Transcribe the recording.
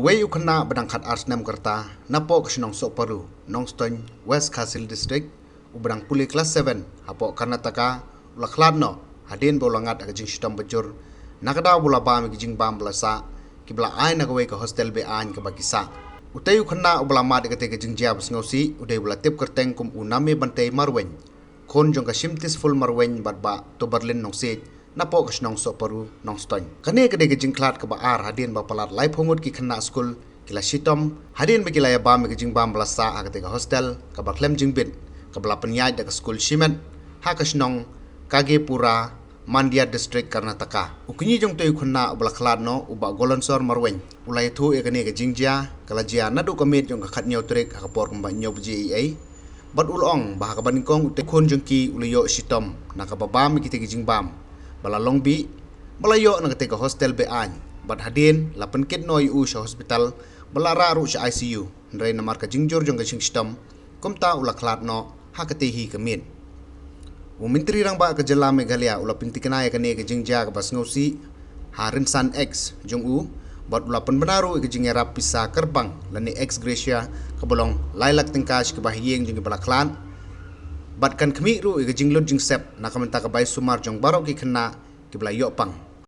Uwe Khynnah berangkat Snem Karta, napo ke Nongstoin Paru, Nongstoin West Khynnah District, ubrang Pule kelas 7, hapo Karnataka, ula Khlad no, hadin bolangat agajing sitam bajur, nakada bola bam gijing bam belasa, kibla ay nagawe ke hostel be an ke bagisa. Utay Khynnah ubala mat kate gajing jab ngosi, uday bola tip kerteng kum uname bantay marwen, kon jong ka simtis full marwen badba to Berlin Nongsit. Napo ke Nongstoin Paru Nongstoin. Kane kade gejing Khlad ke baar hadin ba palat lai phongut ki Khynnah school kila sitom hadin be kila ya bam gejing bam blasa agate ka hostel ka ba klem jing bin ka bla penyai da school simen ha ka snong kage pura Mandia district Karnataka. Ukunyi jong toy Khynnah ubla Khlad no uba golonsor marwen ulai thu e kane gejing ja kala jia nadu komit jong ka khat nyaw trek ka por kamba nyaw bji ai bad ulong ba ka banikong te khon jong ki uliyo sitom nakababam ki te gejing bam bala longbi bala yo nang tega hostel be an bad hadin la penkit noi u sha hospital bala raru sha ICU ndrai na marka jingjor jong gaching stam komta ula Khlad no hakate hi kamin u menteri rang ba ka jela Meghalaya ula pintikana ya kane ke jingja ka bas ngosi harin san x jong u bad ula penbenaru ke jing rap pisa kerbang lani ex gracia ka bolong lailak tingkash ke bahyeng jong bala Khlad bat kan kami ru ke jing lod jing sep na kamenta ka bai sumar jong barok ki Khynnah ki bla yo pang